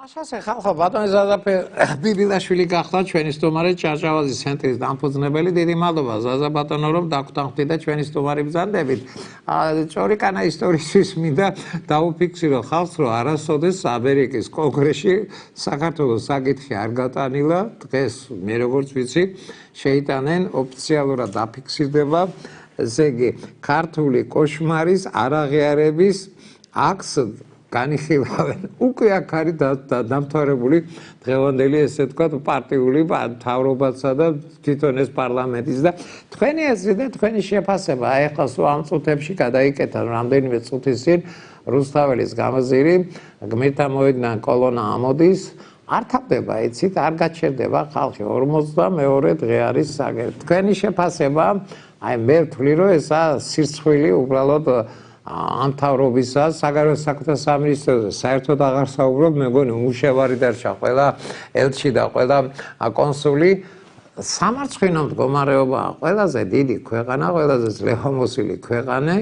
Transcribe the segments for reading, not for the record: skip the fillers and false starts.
Așa ხალხო ბატონი ზაზაფე ბიბილაშვილი გახდა ჩვენი სტუმარი ჭავჭავაძის ცენტრის დამფუძნებელი. დიდი მადლობა ზაზა ბატონო რომ დაგვთანხმდით და ჩვენი სტუმარი ბრძანდებით. ჭორიკანა ისტორიის მინდა დაუფიქსირო ხალხს რომ არასოდეს ამერიკის კონგრესში საქართველოს საკითხი არ გატანილა. დღეს მე როგორც ვიცი შეიტანენ ოფიციალურად დაფიქსირდება ესე იგი ქართული კოშმარის არაღიარების აქტს განიხილავენ უკვე აქ არის დამთავრებული დღევანდელი ესე ვთქვათ პარტიული მთავრობასა და თვითონ ეს პარლამენტის და თქვენი აზრი და თქვენი შეფასება აი ახლა სულ ამ წუთებში გადაიკეთა რამდენიმე წუთის წინ რუსთაველის გამზირი გმირთა მოედნიდან კოლონა ამოდის არ თავდება იცით არ გაჩერდება ხალხი 42 დღე არის საგერბო თქვენი შეფასება აი მე ვთვლი რომ ესა სირცხვილი უბრალოდ ამთავრობისა საგარეო საქმეთა სამინისტროზე საერთოდ აღარ საუბრობ მე მგონი უშევარი დარჩა ყველა ელჩი და ყველა კონსული სამარცხვინო მდგომარეობა ყველაზე დიდი ქვეყანა ყველაზე ძლევამოსილი ქვეყანა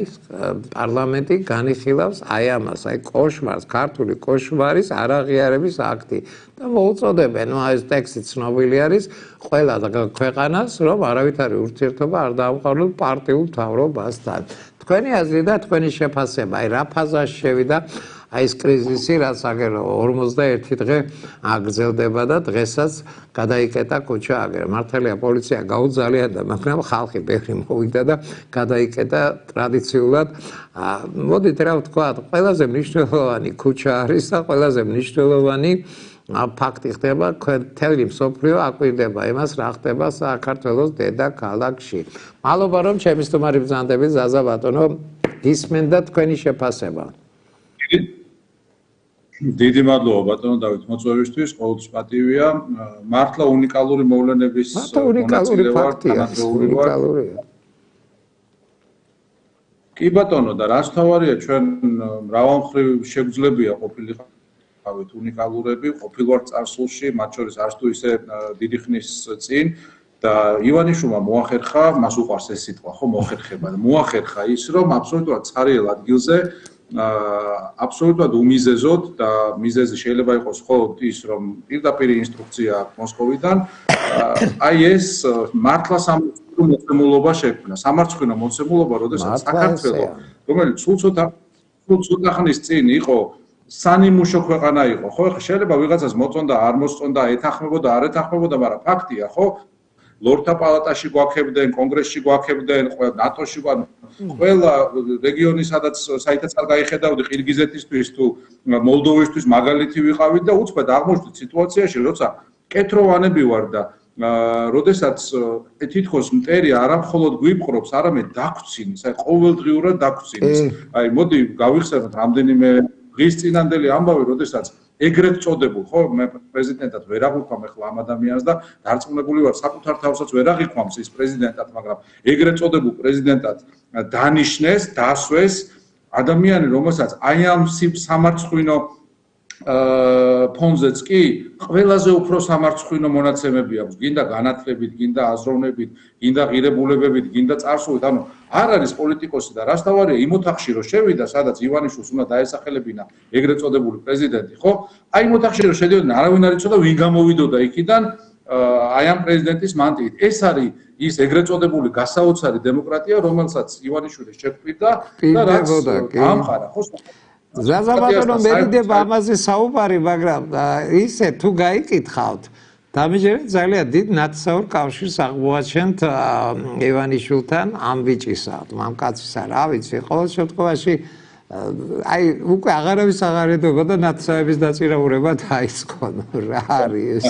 პარლამენტი განიხილავს აი ამას აი კოშმარს ქართული კოშმარის არაღიარების აქტი და მოუწოდებენ ნუ ეს ტექსტი ცნობილი არის ყველა ქვეყანას რომ არავითარი ურთიერთობა არ დაამყაროს პარტიულ მთავრობასთან თქვენი აზრი და თქვენი შეფასება აი რა ფაზაში შევიდა აი ეს კრიზისი რაც აგერ 41 დღე აგრძელდება და დღესაც გადაიკეტა კუჩა აგერ მართალია პოლიცია გაუძალიანდა მაგრამ ხალხი ბევრი მოვიდა და გადაიკეტა ტრადიციულად მოდით რა ვთქვათ ყველაზე მნიშვნელოვანი კუჩა არის და ყველაზე მნიშვნელოვანი ფაქტი ხდება თელი მსოფლიო აკვირდება იმას რა ხდება საქართველოს დედაქალაქში მადლობა რომ ჩემი სტუმარი ბრძანდებით ზაზა ბატონო გისმენდა თქვენი შეფასება დიდი მადლობა ბატონო დავით მოწვევისთვის ყოველთვის პატივია მართლა უნიკალური მოვლენების უნიკალური ფაქტია უნიკალურია კი ბატონო და რაც თავარია ჩვენ მრავალმხრივ შეგვძლებია ყოფილიყავით უნიკალურები ყოფილვარ წარსულში მათ შორის არც თუ ისე დიდი ხნის წინ და ივანიშვილმა მოახერხა მას უყვარს ეს სიტყვა ხო მოახერხება და მოახერხა ის რომ აბსოლუტურად ცარიელ ადგილზე აბსოლუტურად უმიზეზოდ და მიზეზი შეიძლება იყოს მხოლოდ ის რომ პირდაპირ ინსტრუქცია აქვს მოსკოვიდან აი ეს მართლა სამართლებრივ მოცემულობა შექმნა სამართლებრივ მოცემულობა როდესაც საქართველოს რომელიც სულ ცოტა ხნის წინ იყო სანიმუშო ქვეყანა იყო ხო ხა შეიძლება ვიღაცას მოწონდა არ მოსწონდა ეთანხმებოდა არ ეთანხმებოდა მაგრამ ფაქტია ხო ლორდთა პალატაში გვაქებდნენ კონგრესში გვაქებდნენ ყველა ნატოში ყველა რეგიონი საიდაც არ გაიხედავდი ყირგიზეთისთვის თუ მოლდოვისთვის მაგალითი ვიყავით და უცბად აღმოჩნდით სიტუაციაში როცა კეთროვანები ვარ და როდესაც თითქოს მტერი არა მხოლოდ გვიპყრობს არამედ დაგვრცინის აი ყოველდღიურად დაგვრცინის აი მოდი გავიხსენოთ რამდენიმე დღის წინანდელი ამბავი როდესაც ეგრეთ წოდებულ ხო მე პრეზიდენტად ვერ აღვიქვამ ახლა ამ ადამიანს და დარწმუნებული ვარ საკუთარ თავსაც ვერ აღვიქვამს ის პრეზიდენტად მაგრამ ეგრეთ წოდებულ პრეზიდენტად დანიშნეს დასვეს ადამიანი რომელსაც აი ამ სამარცხვინო ფონზეც კი ყველაზე უფრო სამარცხვინო მონაცემები აქვს გინდა განათლებით გინდა აზროვნებით გინდა ღირებულებებით გინდა წარსულით ანუ არ არის პოლიტიკოსი და რას თავარია იმ ოთახში რომ შევიდა სადაც ივანიშვილს უნდა დაესახელებინა ეგრეთ წოდებული პრეზიდენტი ხო აი იმ ოთახში რომ შედიოდნენ არავინ არ იცოდა ვინ გამოვიდოდა იქიდან აი ამ პრეზიდენტის მანტიით ეს არის ის ეგრეთ წოდებული გასაოცარი დემოკრატია რომელსაც ივანიშვილი შეკვირდა და რაც ამხარა ხო ზაზა ბატონო მერიდება ამაზე საუბარი მაგრამ ისე თუ გაიკითხავთ დამიჯერეთ ძალიან დიდ ნაცნაურ კავშირს აღმოაჩენთ ივანიშვილთან ამ ბიჭისა მამკაცისა რა ვიცი ყოველ შემთხვევაში აი უკვე აღარავის აღარ ედობა და ნაცნაების დაწირავება დაიწყო რა არის ეს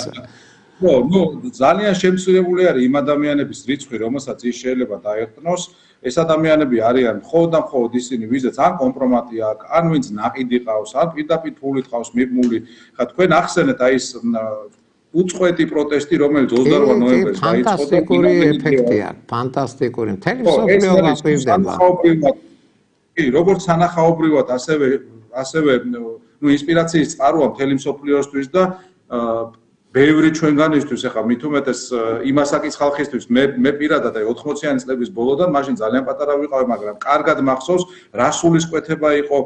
ნუ ძალიან შემცირებული არის იმ ადამიანების რიცხვი რომელსაც ის შეიძლება დაეყნოს ეს ადამიანები არიან მხოლოდ და მხოლოდ ისინი ვიზაც ან კომპრომატი აქვს ან ვინც ნაყიდი ყავს ან პირდაპირ ფულით ყავს მიბმული ხა თქვენ ახსენეთ აი ეს უწყვეტი პროტესტი რომელიც 28 ნოემბერს დაიწყო ფანტასტიკური ეფექტია ფანტასტიკური მთელი მსოფლიო გაყვირდება კი როგორც სანახაობრივად ასევე ნუ ინსპირაციის წყაროა მთელი მსოფლიოსთვის და ბევრი ჩვენგანისთვის ახლა მით უმეტეს იმასაკის ხალხისთვის მე პირადად 80-იანი წლების ბოლოდან მაშინ ძალიან პატარა ვიყავი, მაგრამ კარგად მახსოვს რა სულის კვეთება იყო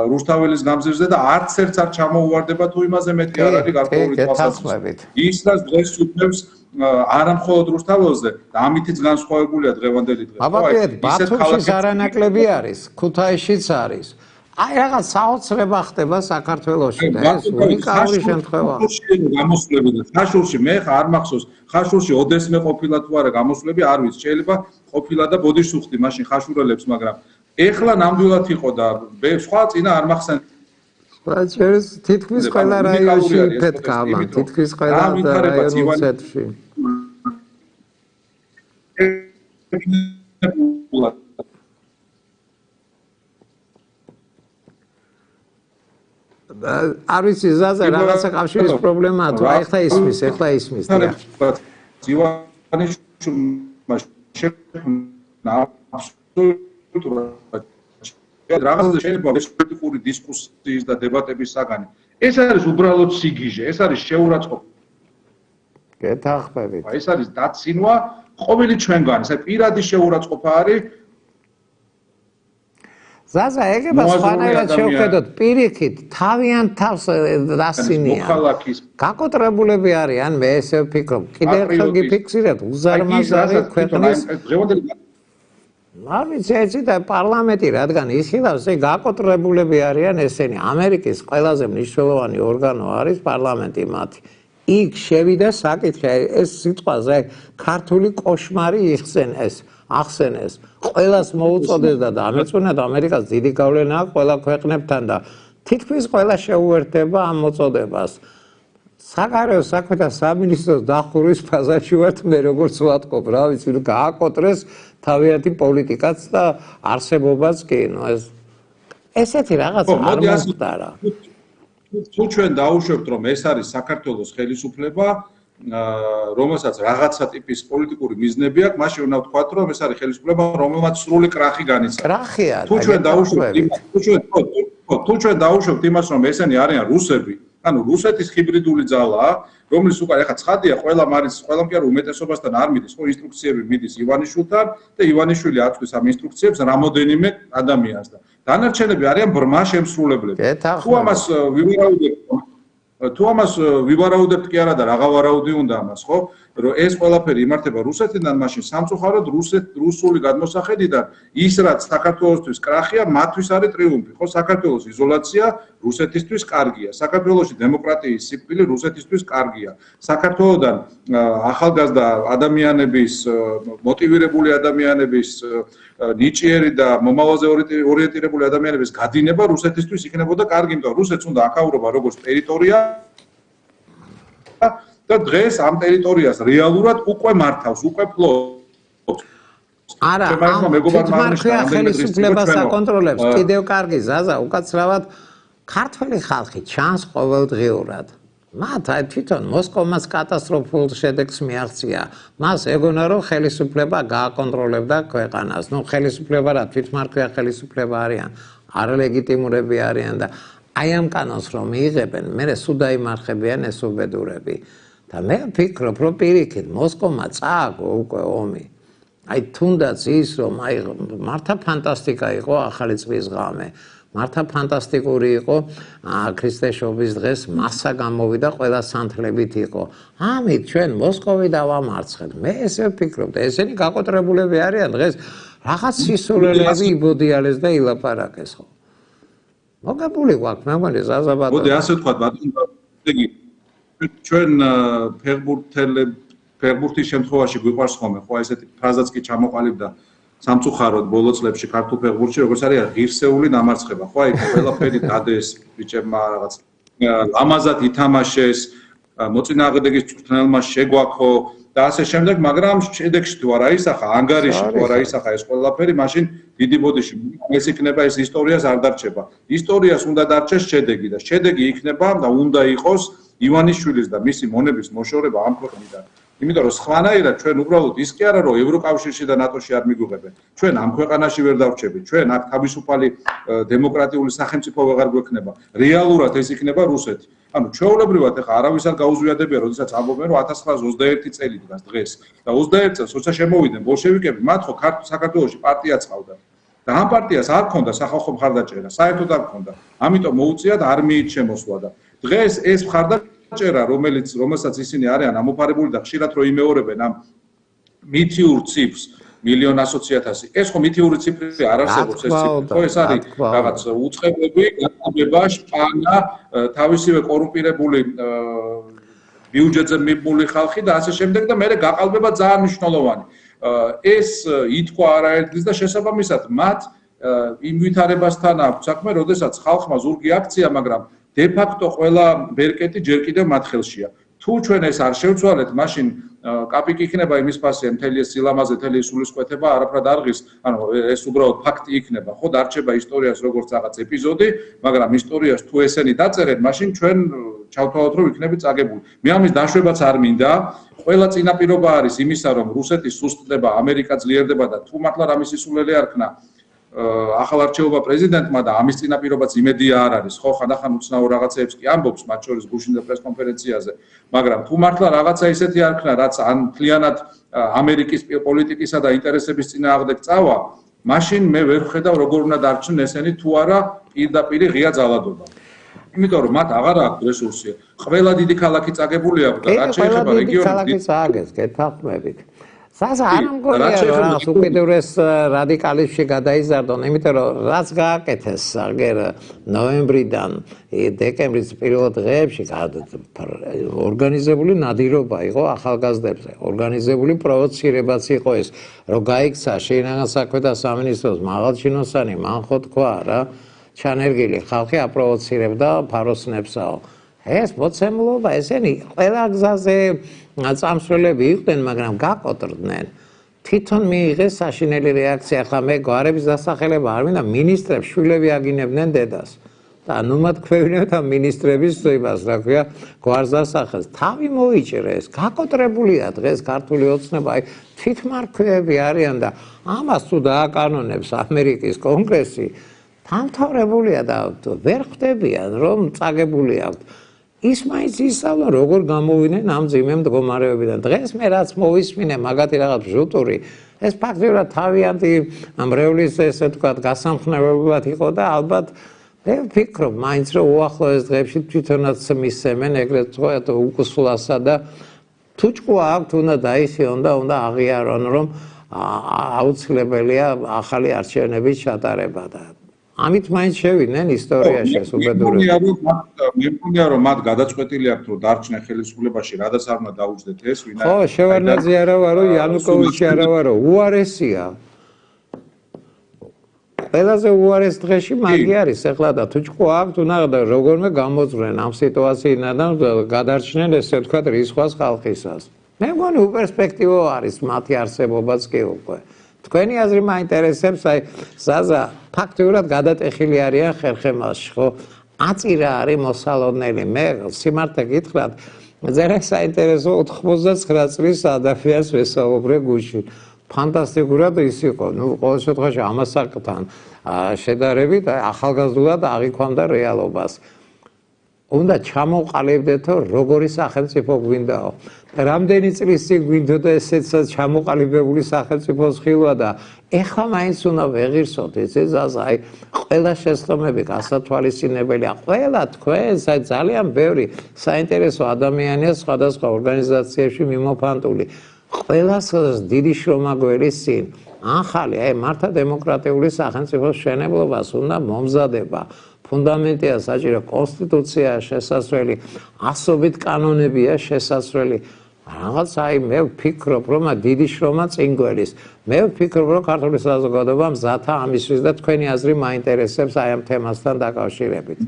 რუსთაველის გამზირზე და არც ერთს არ ჩამოუვარდება თუ იმაზე მეტი არ არის გარკვეული თვალსაზრისით. ის რაც დღეს უწევს არა მხოლოდ რუსთაველზე და ამითიც განსხვავებულია დღევანდელი დღე. აბა ბათუმშიც არანაკლები არის, ქუთაისშიც არის. აი რაღაც საოცრება ხდება საქართველოში და ეს უნიკალური შემთხვევა. გამოსვლები და ხაშურში მე ხა არ მახსოვს, ხაშურში ოდესმე ყოფილა თუ არა გამოსვლები, არ ვიცი, შეიძლება ყოფილა და ბოდიშს უხდი მაშინ ხაშურელებს, მაგრამ ეხლა ნამდვილად იყო და სხვა წინა არ მახსენს. რაც თითქმის ყველა რაიონში ფეთქალა, თითქმის ყველა რაიონულ ცენტრში. არ ვიცი ზაზა რაღაცა კავშირის პრობლემაა თუ ახლა ისმის დიახ. ძივანიშვილმა შექმნა რაღაცა შეიძლება პოლიტიკური დისკუსიის და დებატების საგანი. ეს არის უბრალოდ სიგიჟე, ეს არის შეურაცხყოფა. გეთახმებით. ეს არის დაცინვა ყოველი ჩვენგანი, ეს პირადი შეურაცხყოფა არის. ზაზა ეგება სხვანაირად შევხედოთ პირიქით თავიანთ თავს დასინიან. გაკოტრებულები არიან, მე ესე ვფიქრობ. კიდევ ერთხელ გიფიქსირეთ უზარმაზარი ქვეყნის არ ვიცი ეცი და პარლამენტი რადგან ისხილავს, ეს გაკოტრებულები არიან ესენი. ამერიკის ყველაზე მნიშვნელოვანი ორგანო არის პარლამენტი მათი. იქ შევიდა საკითხი, ეს სიტყვაზე ქართული კოშმარი ახსენეს. ყველას მოუწოდეს და დამეწუნა და ამერიკას დიდი გავლენა აქვს ყველა ქვეყნებთან და თითქმის ყველა შეუერთდება ამ მოწოდებას. საგარეო საქმეთა სამინისტროს დახურვის ფაზაში ვართ მე როგორც ვატყობ, რა ვიცი, გააკოტრეს თავიანთი პოლიტიკაც და არსებობაც კი, ესეთი რაღაც არ მომხდარა. თუ ჩვენ დაუშვებთ რომ ეს არის საქართველოს ხელისუფლება, რომელსაც რაღაცა ტიპის პოლიტიკური მიზნები აქვს, მაშინ უნდა ვთქვათ რომ ეს არის ხელისუფლება, რომელმაც სრული კრახი განიცადა. კრახია. თუ ჩვენ დაუშვებთ იმას რომ ესენი არიან რუსები, ანუ რუსეთის ჰიბრიდული ძალაა, რომლის უკვე ახლა ცხადია ყველა ყველამ კი არ უმეტესობასთან არ მიდის, ხო ინსტრუქციები მიდის ივანიშვილთან და ივანიშვილი აწვის ამ ინსტრუქციებს რამოდენიმე ადამიანს და დანარჩენები არიან ბრმა შემსრულებლები. თუ ამას ვივარაუდებთ კი არა და რაღა ვარაუდი უნდა ამას, ხო? რომ ეს ყველაფერი იმართება რუსეთიდან, მაშინ სამწუხაროდ რუსული გადმოსახედიდან ის რაც საქართველოსთვის კრახია, მათთვის არის ტრიუმფი, ხო? საქართველოს იზოლაცია რუსეთისთვის კარგია. საქართველოში დემოკრატიის სიკვდილი რუსეთისთვის კარგია. საქართველოსდან ახალგაზრდა ადამიანების, მოტივირებული ადამიანების, ნიჭიერი და მომავალზე ორიენტირებული ადამიანების გადინება რუსეთისთვის იქნებოდა კარგი, იმიტომ რომ რუსეთს უნდა აკავრობა როგორც ტერიტორია და დღეს ამ ტერიტორიას რეალურად უკვე მართავს, უკვე ფლობს. არა, თვითმარხვია ხელისუფლებას აკონტროლებს, კიდევ კარგი ზაზა, უკაცრავად ქართველი ხალხი ჩანს ყოველდღიურად. მათ აი თვითონ მოსკოვმაც კატასტროფულ შედეგს მიაღწია. მას ეგონა რომ ხელისუფლება გააკონტროლებდა ქვეყანას. ხელისუფლება რა თვითმარხვია ხელისუფლება არიან, არალეგიტიმურები არიან და აი ამ კანონს რომ მიიღებენ, მერე სულ დაიმარხებიან ეს უბედურები. და მე ვფიქრობ, რომ პირიქით მოსკოვმა წააგო უკვე ომი. აი თუნდაც ის რომ აი მართა ფანტასტიკა იყო ახალი წლის ღამე. მართა ფანტასტიკური იყო ქრისტეშობის დღეს მასა გამოვიდა ყველა სანთლებით იყო. ამით ჩვენ მოსკოვი დავამარცხეთ. მე ესე ვფიქრობ და ესენი გაკოტრებულები არიან დღეს რაღაც სისულელეები იბოდიალეს და ილაპარაკეს ხო. მოგებული გვაქვს მე მგონი ზაზაბატონო. მოდი ასე ვთქვათ ბატონო, იგი ჩვენ ფეხბურთის შემთხვევაში გვიყვარს ხოლმე ხო ესეთი ფრაზაც კი ჩამოყალიბდა სამწუხაროდ ბოლო წლებში ქართულ ფეხბურთში როგორც არის ღირსეული დამარცხება ხო აი ყველაფერი დადეს ბიჭებმა რაღაც ლამაზად ითამაშეს მოწინააღმდეგის წვრთნელმა შეგვაქო და ასე შემდეგ მაგრამ შედეგში თუ არა ისახა ანგარიში თუ არა ისახა ეს ყველაფერი მაშინ დიდი ბოდიში ეს იქნება ეს ისტორიას არ დარჩება ისტორიას უნდა დარჩეს შედეგი და შედეგი იქნება და უნდა იყოს ივანიშვილის და მისი მონების მოშორება ამ ქვეყნიდან იმიტომ რომ სხვანაირად ჩვენ უბრალოდ ის კი არა რომ ევროკავშირში და ნატოში არ მიგვიღებენ ჩვენ ამ ქვეყანაში ვერ დავრჩებით ჩვენ აქ თავისუფალი დემოკრატიული სახელმწიფო ვეღარ გვექნება რეალურად ეს იქნება რუსეთი ანუ ჩვეულებრივად ეხლა არავის არ გაუზვიადებია, როდესაც ამბობენ, რომ 1921 წელი დგას დღეს და 21 წელს როცა შემოვიდნენ ბოლშევიკები, მათ ხო საქართველოში პარტია წყავდა. და ამ პარტიას არ ქონდა სახალხო მხარდაჭერა, საერთოდ არ ქონდა. ამიტომ მოუწიათ არმიით შემოსვლა და დღეს ეს მხარდაჭერა, რომელსაც ისინი არიან ამოფარებული და ხშირად რო იმეორებენ ამ მითიურ ციფრს 1,100,000, ეს ხო მითიური ციფრი არ არსებობს ეს ციფრი. ხო ეს არის რაღაც უწყებები, გატარება, შპანა, თავისივე კორუმპირებული ბიუჯეტზე მიბმული ხალხი და ასე შემდეგ და მე გაყალბება ძალიან მნიშვნელოვანი. ეს ითქვა არაერთგზის და შესაბამისად მათ იმ ვითარებასთან აქვს საქმე, როდესაც ხალხმა ზურგი აქცია, მაგრამ de facto ყველა ბერკეტი ჯერ კიდევ მათ ხელშია. თუ ჩვენ ეს არ შევცვალეთ, მაშინ კაპიკი იქნება იმის ფასე, მთელი ეს სილამაზე, მთელი ეს სულისკვეთება არაფრად არ ღირს, ანუ ეს უბრალოდ ფაქტი იქნება, ხო, დარჩება ისტორიას როგორც რაღაც ეპიზოდი, მაგრამ ისტორიას თუ ესენი დაწერენ, მაშინ ჩვენ ჩავთვალოთ, რომ იქნები წაგებული. მე ამის დაშვებაც არ მინდა. ყველა წინაპირობა არის იმისა, რომ რუსეთი სუსტდება, ამერიკა ძლიერდება და თუ მართლა რამის სისულელე არ ქნა ახალ არჩეულმა პრეზიდენტმა და ამის წინაპირობაც იმედია არ არის, ხო, ხანდახან უცნაურ რაღაცეებს კი ამბობს, მათ შორის გუშინდა პრესკონფერენციაზე, მაგრამ თუ მართლა რაღაცა ისეთი არ ქნა, რაც ან მთლიანად ამერიკის პოლიტიკისა და ინტერესების წინააღმდეგ წავა, მაშინ მე ვერ ვხედავ როგორ უნდა დარჩნენ ესენი თუ არა პირდაპირ ღია ძალადობა. იმიტომ რომ მათ აღარ აქვს რესურსი. ყველა დიდი ქალაქი წაგებული აქვს და რაც შეეხება რეგიონის ქალაქი წააგეს, გეთანხმებით. Sasa არ მგონია რომ უკიდურეს რადიკალიზმში გადაიზარდონ, იმიტომ რომ რაც გააკეთეს აგერ ნოემბრიდან დეკემბრის პირველ დღეებში ორგანიზებული ნადირობა იყო ახალგაზრდებზე, ორგანიზებული პროვოცირებაც იყო ეს, რომ გაიქცა შინაგან საქმეთა სამინისტროს მაღალჩინოსანი, მან ხო თქვა რა, ჩანერგილი ხალხი აპროვოცირებდა ფაროსნებსაო. ეს მოცემულობა ესენი ყველა გზაზე წამსვლელები იყვნენ, მაგრამ გაკოტრდნენ. თვითონ მიიღეს საშინელი რეაქცია, ახლა მე გვარების დასახელება არ მინდა, მინისტრებს შვილები აგინებდნენ დედას. და ნუ მათ ქვევინებთ ამ მინისტრების ზებას, რა ქვია, გვარს დასახელს. თავი მოიჭრეს, გაკოტრებულია დღეს ქართული ოცნება, აი თვითმარქვეები არიან და ამას თუ დააკანონებს ამერიკის კონგრესი, დამთავრებულია და ვერ ხვდებიან, რომ წაგებული აქვს. ის მაინც ისწავლა, როგორ გამოვიდნენ ამ ძიმე მდგომარეობიდან. დღეს მე რაც მოვისმინე, მაგათი რაღაც ჟუტური, ეს ფაქტობრივად თავიანთი მრევლის ესე თქვა გასამხნევებლად იყო და ალბათ მე ვფიქრობ, მაინც რომ უახლოეს დღეებში თვითონაც მისცემენ ეგრეთ თქვათ უკუსლასა და თუ ჭკუა აქვს, უნდა დაისიონ და უნდა აღიარონ, რომ აუცილებელია ახალი არჩევნების ჩატარება და ამით მაინც შევიდნენ ისტორიაში ეს უბედურება. მე მგონია რომ მათ გადაწყვეტილი აქვთ რომ დარჩნენ ხელისუფლებაში, რადგან არ უნდა დაუჯდეთ ეს ვინა. ხო, შევარდნაძე არა ვარო, იანუკოვიჩი არა ვარო, უარესია. ყველაზე უარეს დღეში მაგი არის ეხლა და თუ ჭკუა აქვს, უნდა როგორმე გამოძვრენ ამ სიტუაციიდან და გადარჩნენ ესე ვთქვათ რისხვას ხალხისას. მე მგონი უპერსპექტივო არის მათი არსებობაც კი უკვე. თქვენი აზრი მაინტერესებს, აი ზაზა ფაქტიურად გადატეხილი არიან ხერხემალში, ხო? აწირა არის მოსალოდნელი. მე სიმართლე გითხრათ, ძალიან საინტერესო 99 წლის ადამიანს ვესაუბრე გუშინ. ფანტასტიკურად ის იყო. ნუ ყოველ შემთხვევაში ამასაკთან შედარებით ახალგაზრდულად აღიქვამდა რეალობას. უნდა ჩამოყალიბდეთო როგორი სახელმწიფო გვინდაო. რამდენი წლის წინ გვინდოდა ესეც ჩამოყალიბებული სახელმწიფოს ხილვა და ეხლა მაინც უნდა ვეღირსოთ ეს აი ყველა შესწომები გასათვალისწინებელია. ყველა თქვენს აი ძალიან ბევრი საინტერესო ადამიანია სხვადასხვა ორგანიზაციებში მიმოფანტული. ყველას დიდი შრომა გვერის წინ. ახალი აი მართა დემოკრატიული სახელმწიფოს მშენებლობას უნდა მომზადება. ფუნდამენტია საჭირო კონსტიტუცია შესაძლებელი, ასობით კანონებია შესაძლებელი. რაღაც აი მე ვფიქრობ, რომ დიდი შრომა წინ გვერის. მე ვფიქრობ, რომ ქართული საზოგადოება მზათა ამისთვის და თქვენი აზრი მაინტერესებს აი ამ თემასთან დაკავშირებით.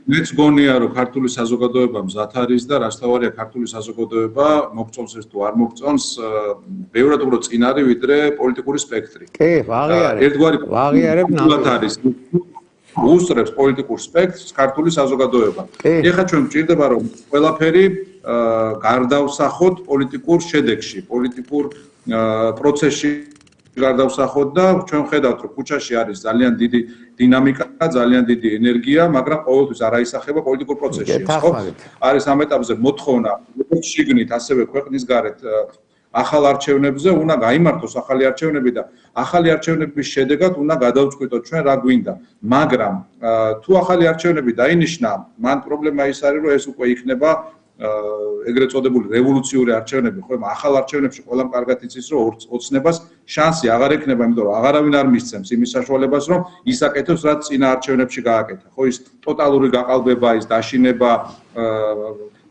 მეც გონია, რომ ქართული საზოგადოება მზად არის და რასთავარია ქართული საზოგადოება მოგწონს ეს თუ არ მოგწონს, ბევრად უფრო წინ არის ვიდრე პოლიტიკური სპექტრი. კი, ვაღიარებ არის. უსწრებს პოლიტიკურ სპექტრს ქართული საზოგადოება. ეხლა ჩვენ გვჭირდება რომ ყველაფერი გარდავსახოთ პოლიტიკურ შედეგში, პოლიტიკურ პროცესში გარდავსახოთ და ჩვენ ხედავთ რომ ქუჩაში არის ძალიან დიდი დინამიკა, ძალიან დიდი ენერგია, მაგრამ ყოველთვის არ აისახება პოლიტიკურ პროცესში, ხო? არის ამ ეტაპზე მოთხოვნა როგორც შიგნით, ასევე ქვეყნის გარეთ ახალ არჩევნებზე უნდა გაიმართოს ახალი არჩევნები და ახალი არჩევნების შედეგად უნდა გადავწყვიტოთ ჩვენ რა გვინდა. მაგრამ თუ ახალი არჩევნები დაინიშნა, მან პრობლემა ის არის, რომ ეს უკვე იქნება ეგრეთ წოდებული რევოლუციური არჩევნები, ხო, ახალ არჩევნებში ყველამ კარგად იცის, რომ ოცნებას შანსი აღარ ექნება, იმიტომ რომ აღარავინ არ მისცემს იმის საშუალებას, რომ ისაკეთოს, რაც წინა არჩევნებში გააკეთა. ხო, ის ტოტალური გაყალბება, ის დაშინება,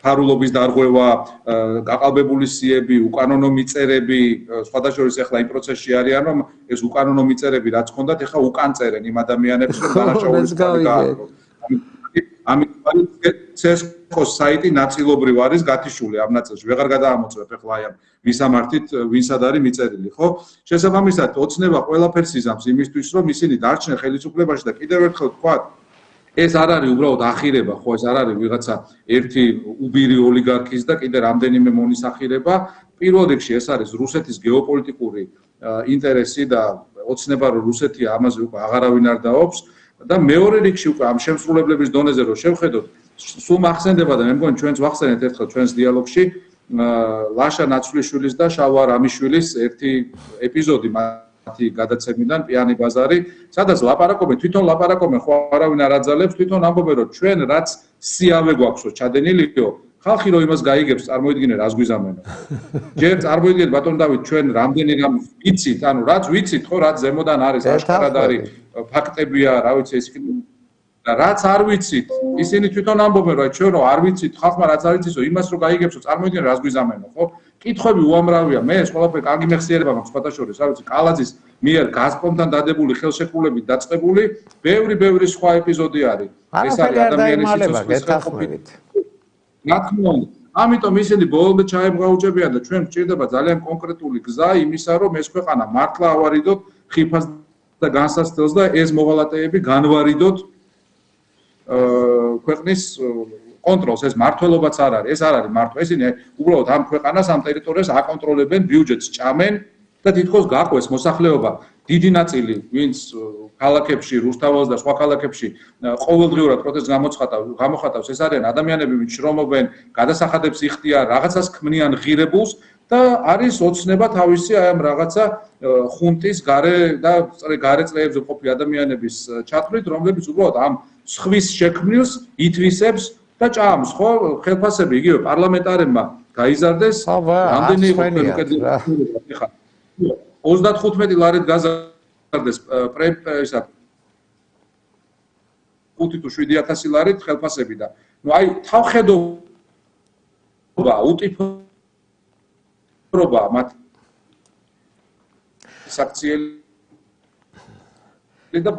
ფარულობის დარღვევა, გაყალბებული სიები, უკანონო მიწერები, სხვადასხვა ახლა იმ პროცესში არიან, რომ ეს უკანონო მიწერები რაც ჰქონდათ, ეხლა უკან წერენ იმ ადამიანებს, რომ დანაშაულის გააკეთონ. ამით CSGO-ს საიტი ნაწილობრივ არის გათიშული ამ ნაწილში. ვეღარ გადაამოწმებ ახლა აი ამ ვისამართით, ვინსად არის მიწერილი, ხო? შესაბამისად, ოცნება ყველაფერს იზამს იმისთვის, რომ ისინი დარჩნენ ხელისუფლებაში და კიდევ ერთხელ ვთქვათ, ეს არ არის უბრალოდ ახირება, ხო, ეს არ არის ვიღაცა ერთი უბირი ოლიგარქის და კიდე რამდენიმე მონის ახირება. პირველ რიგში ეს არის რუსეთის გეოპოლიტიკური ინტერესი და ოცნება, რომ რუსეთი ამაზე უკვე აღარავინ არ დაობს. და მეორე რიგში უკვე ამ შემსრულებლების დონეზე რო შევხედოთ, სულ მახსენდება და მე მგონი ჩვენც ვახსენეთ ერთხელ ჩვენს დიალოგში ლაშა ნაცვლიშვილის და შალვა რამიშვილის ერთი ეპიზოდი მათი გადაცემიდან პიანი ბაზარი, სადაც ლაპარაკობენ, თვითონ ლაპარაკობენ, ხო არავინ არ აძალებს, თვითონ ამბობენ, რომ ჩვენ რაც სიავე გვაქვსო ჩადენილიო, ხალხი რო იმას გაიგებს, წარმოიდგინე რას გვიზამენო. ჯერ წარმოიდგინეთ ბატონ დავით, ჩვენ რამდენი რამ ვიცით, ანუ რაც ვიცით, ხო, რაც ზემოდან არის, აშკარად არის, ფაქტებია, რა ვიცი, ეს და რაც არ ვიცით, ისინი თვითონ ამბობენ, რომ ჩვენ რო არ ვიცით, ხალხმა რაც არ იცისო, იმას რო გაიგებსო, წარმოიდგინე რას გვიზამენო, ხო? კითხვები უამრავია, მე ეს ყველაფერი კარგი მეხსიერება მაქვს სხვადასხვა, რა ვიცი, კალაძის მიერ გაზპრომთან დადებული ხელშეკრულებით დაწყებული, ბევრი სხვა ეპიზოდი არის. ეს არის ადამიანის სიცოცხლის გეთანხმებით. რა თქმა უნდა, ამიტომ ისინი ბოლომდე ჩაებღაუჭებიან და ჩვენ გვჭირდება ძალიან კონკრეტული გზა იმისა, რომ ეს ქვეყანა მართლა ავარიდოთ ხიფას და განსაცდელს და ეს მოღალატეები განვარიდოთ ქვეყნის კონტროლს, ეს მართლობაც არ არის, ეს არ არის მართვა. ისინი უბრალოდ ამ ქვეყანას, ამ ტერიტორიას აკონტროლებენ, ბიუჯეტს ჭამენ და თითქოს გაყვეს მოსახლეობა. დიდი ნაწილი, ვინც ქალაქებში, რუსთაველს და სხვა ქალაქებში ყოველდღიურად პროტესტს გამოხატავს, ეს არიან ადამიანები, ვინც შრომობენ, გადასახადებს იხდიან, რაღაცას ქმნიან ღირებულს და არის ოცნება თავისი აი ამ რაღაცა ხუნტის გარე წრეებზე ყოფილი ადამიანების ჩათვლით, რომლებიც უბრალოდ ამ სხვის შექმნილს ითვისებს და ჭამს, ხო? ხელფასები იგივე პარლამენტარებმა გაიზარდეს, რამდენი იყო ხა 35 ლარით გაზარდეს ისა 5 თუ 7000 ლარით ხელფასები და ნუ აი თავხედობა უტიფრობა მათ საქციელი და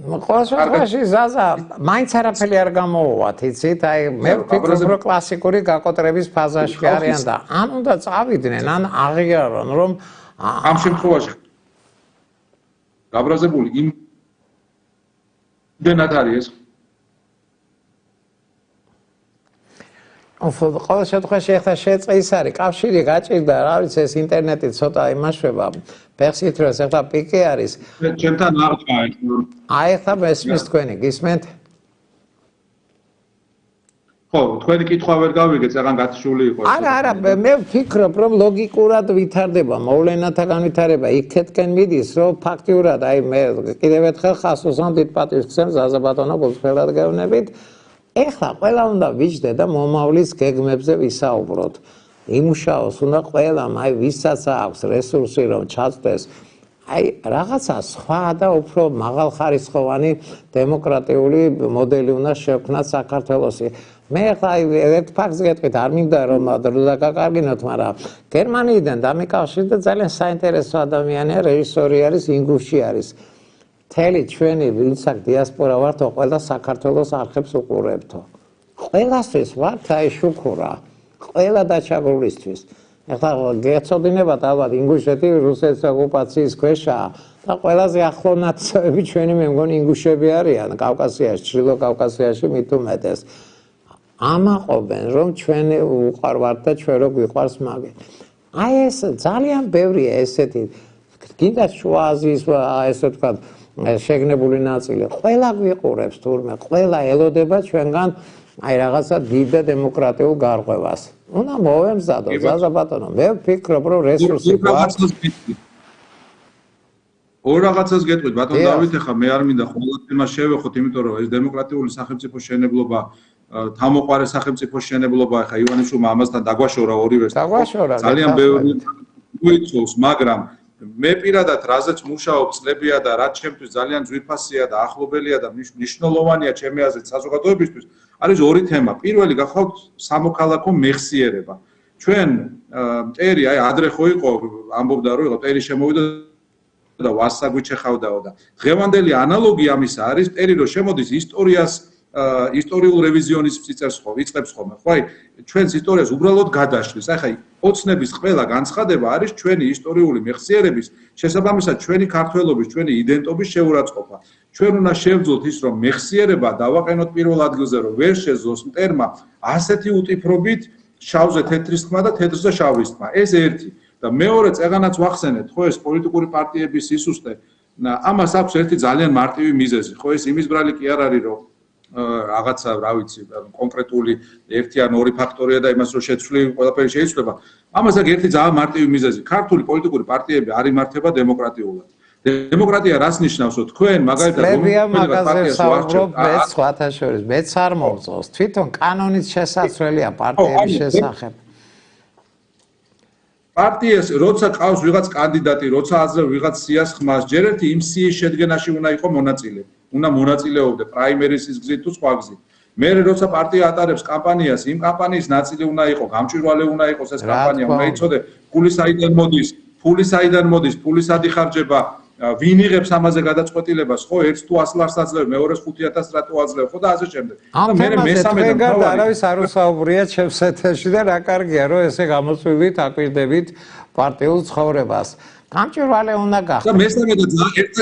ყოველ შემთხვევაში ზაზა მაინც არაფერი არ გამოუვათ, იცით? აი მე ვფიქრობ, რომ კლასიკური გაკოტრების ფაზაში არიან და ან უნდა წავიდნენ, ან აღიარონ, რომ ამ შემთხვევაში გაბრაზებული იმდენად არის ეს ყოველ შემთხვევაში ახლა შეწყეს არის კავშირი გაჭირდა, რა ვიცი, ეს ინტერნეტი ცოტა იმაშვება. ფეხსით რომ ახლა პიკი არის. ჩემთან აღწვა ეს. აი ახლა მესმის თქვენი, გისმენთ? ხო, თქვენი კითხვა ვერ გავიგეთ, საღან გათიშული იყო ეს. არა, მე ვფიქრობ, რომ ლოგიკურად ვითარდება, მოვლენათა განვითარება იქეთკენ მიდის, რომ ფაქტიურად, აი მე კიდევ ერთხელ ხასოსან დიდ პატივს ვქცევ ზაზა ბატონო გულწრფელად გეუბნებით. ეხლა ყველა უნდა ვიჯდე და მომავლის გეგმებზე ვისაუბროთ. იმუშაოს უნდა ყველამ, აი ვისაც აქვს რესურსი რომ ჩაწდეს, აი რაღაცა სხვა და უფრო მაღალხარისხოვანი დემოკრატიული მოდელი უნდა შევქმნათ საქართველოში. მე ახლა ერთ ფაქტს გეტყვით, არ მინდა რომ დაგაკარგინოთ, მაგრამ გერმანიიდან დამიკავშირდა ძალიან საინტერესო ადამიანია, რეჟისორი არის, ინგუში არის. თელი ჩვენი ვინცაკ დიასპორა ვართო, ყველა საქართველოს არხებს უყურებთო. ყველასთვის ვართ აი შუქურა, ყველა დაჩაგრულისთვის. ეხლა გეცოდინებათ ალბათ ინგუშეთი რუსეთის ოკუპაციის ქვეშაა და ყველაზე ახლო ნაცნობები ჩვენი მე მგონი ინგუშები არიან კავკასიაში, ჩრდილო კავკასიაში მით უმეტეს. ამაყობენ რომ ჩვენ უყარვართ და ჩვენ რო გვიყვარს მაგე. აი ეს ძალიან ბევრია ესეთი კიდე შუა აზიის ესე ვთქვათ შეგნებული ნაწილი. ყველა გვიყურებს თურმე, ყველა ელოდება ჩვენგან აი რაღაცა დიდ და დემოკრატიულ გარღვევას. უნდა მოვემზადოთ, ზაზა ბატონო, მე ვფიქრობ რომ რესურსი გვაქვს. ორ რაღაცას გეტყვით, ბატონ დავით, ახლა მე არ მინდა ხოლმე თემას შევეხოთ, იმიტომ რომ ეს დემოკრატიული სახელმწიფო შენებლობა, თამოყარე სახელმწიფო შენებლობა, ახლა ივანიშვილმა ამასთან დაგვაშორა ორივეს. ძალიან ბევრი უიწოვს, მაგრამ მე პირადად რაზეც მუშაობ წლებია და რაც ჩემთვის ძალიან ძვირფასია და ახლობელია და მნიშვნელოვანია ჩემი აზრით საზოგადოებისთვის, არის ორი თემა. პირველი გახავთ სამოქალაქო მეხსიერება. ჩვენ მტერი, აი ადრე ხო იყო, ამბობდა რომ იყო მტერი შემოვიდა და ვასაგვით შეხავდაო და დღევანდელი ანალოგი ამისა არის მტერი რომ შემოდის ისტორიულ რევიზიონის წიწებს ხო ვიწყებს ხოლმე ხო აი ჩვენს ისტორიას უბრალოდ გადაშლის აი ხა ოცნების ყველა განცხადება არის ჩვენი ისტორიული მეხსიერების შესაბამისად ჩვენი ქართველობის ჩვენი იდენტობის შეურაცხყოფა ჩვენ უნდა შევძლოთ ის რომ მეხსიერება დავაყენოთ პირველ ადგილზე რომ ვერ შეძლოს მტერმა ასეთი უტიფრობით შავზე თეთრის ხმა და თეთრზე შავის ხმა ეს ერთი და მეორე წეღანაც ვახსენეთ ხო ეს პოლიტიკური პარტიების სისუსტე ამას აქვს ერთი ძალიან მარტივი მიზეზი ხო ეს იმის ბრალი კი არ არის რომ რაღაცა რა ვიცი კონკრეტული ერთი ან ორი ფაქტორია და იმას რომ შეცვლი ყველაფერი შეიძლება ამას აქვს ერთი ძალიან მარტივი მიზეზი ქართული პოლიტიკური პარტიები არ იმართება დემოკრატიულად დემოკრატია რას ნიშნავს რომ თქვენ მაგალითად პარტიას ვარჩევთ მეც სხვათა შორის მეც არ მომწონს თვითონ კანონით შესაძლებელია პარტიების შესახებ პარტიას როცა ყავს ვიღაც კანდიდატი, როცა აძლევ ვიღაც სიას ხმას, ჯერ ერთი იმ სიის შედგენაში უნდა იყო მონაწილე. უნდა მონაწილეობდე პრაიმერისის გზით თუ სხვა გზით. მე როცა პარტია ატარებს კამპანიას, იმ კამპანიის ნაწილი უნდა იყო, გამჭვირვალე უნდა იყოს ეს კამპანია, უნდა იცოდე ფული საიდან მოდის, ფული სად იხარჯება, ვინ იღებს ამაზე გადაწყვეტილებას, ხო, ერთ თუ 100 ლარს აძლევ, მეორეს 5000 რატო აძლევ, ხო და ასე შემდეგ. და მე მესამე და არავის არ უსაუბრია ჩემს ეთერში და რა კარგია, რომ ესე გამოწვევით, აკვირდებით პარტიულ ცხოვრებას. გამჭვირვალე უნდა გახდეთ. და მესამე და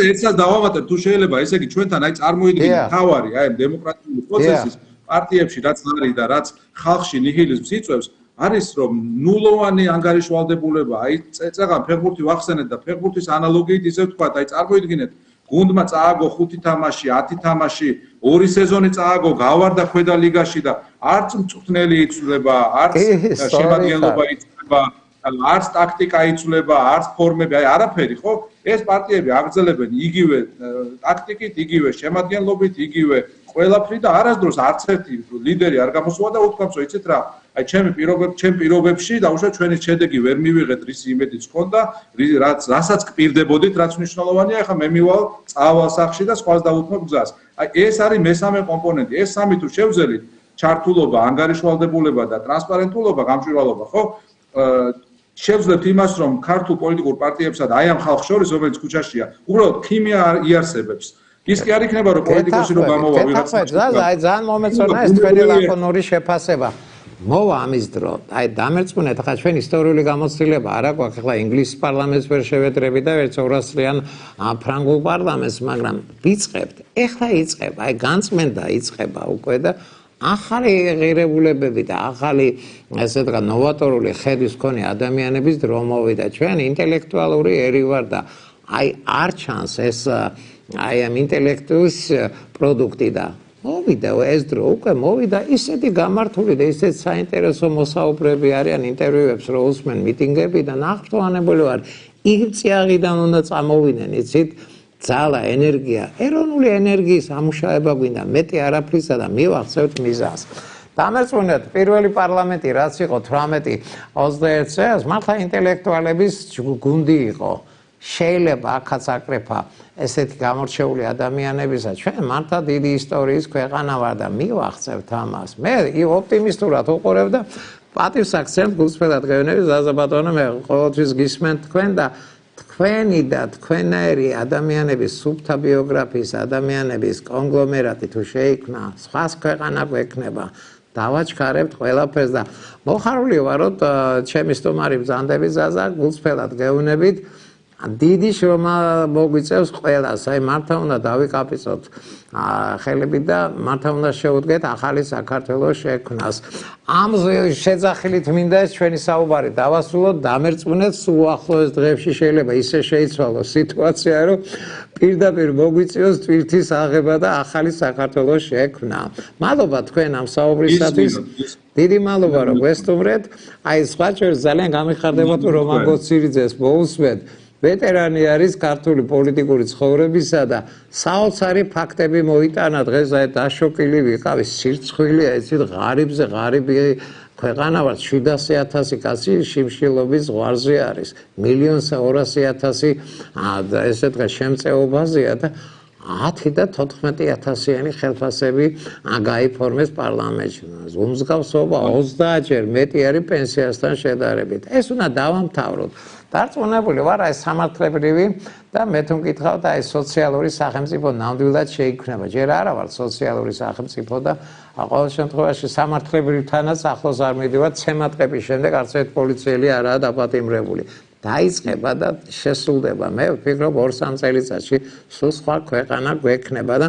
ერთსაც დავამატებ, თუ შეიძლება, ესე იგი ჩვენთან აი წარმოიდგინეთ თავარი, აი დემოკრატიული პროცესის პარტიებში რაც არის და რაც ხალხში ნიჰილიზმს იწვევს არის რომ ნულოვანი ანგარიშვალდებულება, აი წეგან ფეხბურთი ვახსენეთ და ფეხბურთის ანალოგიით ისე ვთქვათ, აი წარმოიდგინეთ, გუნდმა წააგო 5 თამაში, 10 თამაში, 2 სეზონი წააგო, გავარდა ქვედა ლიგაში და არც მწვრთნელი იცვლება, არც შემადგენლობა იცვლება, არც ტაქტიკა იცვლება, არც ფორმები, აი არაფერი, ხო? ეს პარტიები აგრძელებენ იგივე ტაქტიკით, იგივე შემადგენლობით, იგივე ყველაფრით და არასდროს არც ერთი ლიდერი არ გამოსულა და უთქვამს, რომ იცით რა, აი ჩემ პირობებში დაუშვათ ჩვენი შედეგი ვერ მივიღეთ რის იმედიც ჰქონდა, რასაც გპირდებოდით, რაც მნიშვნელოვანია, ახლა მე მივალ წავალ სახში და სხვას დავუთმობ გზას. აი ეს არის მესამე კომპონენტი. ეს სამი თუ შევძელით, ჩართულობა, ანგარიშვალდებულება და ტრანსპარენტულობა, გამჭვირვალობა, ხო? შევძლებთ იმას, რომ ქართულ პოლიტიკურ პარტიებსა და აი ამ ხალხს შორის, რომელიც ქუჩაშია, უბრალოდ ქიმია იარსებებს. ის კი არ იქნება, რომ პოლიტიკოსი რომ გამოვა ვიღაცა. აი ძალიან მომეწონა ეს თქვენი ლაკონური შეფასება. მოვა ამის დრო. აი დამერწმუნეთ, ახლა ჩვენ ისტორიული გამოცდილება არა გვაქვს, ახლა ინგლისის პარლამენტს ვერ შევედრებით და ვერც 200-იან ფრანგულ პარლამენტს, მაგრამ ვიწყებთ. ეხლა იწყება, აი განწმენდა იწყება უკვე და ახალი ღირებულებები და ახალი ესე ვთქვათ ნოვატორული ხედვის მქონე ადამიანების დრო მოვიდა. ჩვენ ინტელექტუალური ერი ვარ და აი არ ჩანს ეს აი ამ ინტელექტურის პროდუქტი და მოვიდა ეს დრო უკვე მოვიდა ისეთი გამართული და ისეთ საინტერესო მოსაუბრეები არიან ინტერვიუებს რო უსმენ მიტინგებიდან აღფრთოვანებული ვარ იმ წიაღიდან უნდა წამოვიდნენ იცით ძალა ენერგია ეროვნული ენერგიის ამუშავება გვინდა მეტი არაფრისა და მივახცევთ მიზანს დამერწმუნეთ პირველი პარლამენტი რაც იყო 18-21 წელს მართლა ინტელექტუალების გუნდი იყო შეიძლება აქაც აკრეფა ესეთი გამორჩეული ადამიანებისა ჩვენ მართლა დიდი ისტორიის ქვეყანა ვარ და მივახცევთ ამას მე ოპტიმისტურად ვუყურებ და პატივს აქცევთ გულწრფელად გეუბნები ზაზა ბატონო მე ყოველთვის გისმენთ თქვენ და თქვენი და თქვენაერი ადამიანების სუფთა ბიოგრაფიის ადამიანების კონგლომერატი თუ შეიქმნა სხვას ქვეყანა გვექნება დავაჩქარებთ ყველაფერს და მოხარული ვარ, რომ ჩემი სტუმარი ბრძანდები ზაზა გულწრფელად გეუბნებით. დიდი შრომა მოგვიწევს ყველას, აი მართა უნდა დავიკაპიცოთ ხელებით და მართა უნდა შევუდგეთ ახალი საქართველოს შექმნას. ამ შეძახილით მინდა ეს ჩვენი საუბარი დავასრულოთ, დამერწმუნეთ, სულ უახლოეს დღეებში შეიძლება ისე შეიცვალოს სიტუაცია, რომ პირდაპირ მოგვიწევს ტვირთის აღება და ახალი საქართველოს შექმნა. მადლობა თქვენ ამ საუბრისათვის. დიდი მადლობა რომ გვესტუმრეთ. აი სხვა ჩვენ ძალიან გამიხარდება თუ რომან გოცირიძეს მოусვეთ. ვეტერანი არის ქართული პოლიტიკური ცხოვრებისა და საოცარი ფაქტები მოიტანა დღეს აი დაშოკილი ვიყავი სირცხვილია იცით ღარიბზე ღარიბი ქვეყანა ვარ 700,000 კაცი შიმშილობის ზღვარზე არის 1,200,000 ესე დღეს შემწეობაზეა და 10 და 14,000-იანი ხელფასები გაიფორმეს პარლამენტში. უმსგავსობა 30-ჯერ მეტი არის პენსიასთან შედარებით. ეს უნდა დავამთავროთ. დარწმუნებული ვარ აი სამართლებრივი და მე თუ მკითხავთ აი სოციალური სახელმწიფო ნამდვილად შეიქმნება. ჯერ არა ვარ სოციალური სახელმწიფო და ყოველ შემთხვევაში სამართლებრივთანაც ახლოს არ მიდივარ ცემატყების შემდეგ არც ერთ პოლიციელი არაა დაპატიმრებული. დაიწყება და შესრულდება. მე ვფიქრობ 2-3 წელიწადში სულ სხვა ქვეყანა გვექნება და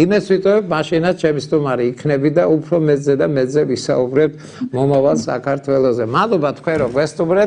იმეს ვიტყობ, მაშინაც ჩემი სტუმარი იქნები და უფრო მეძე და მეძე ვისაუბრებ მომავალ საქართველოზე. მადლობა თქვენ რომ გვესტუმრეთ.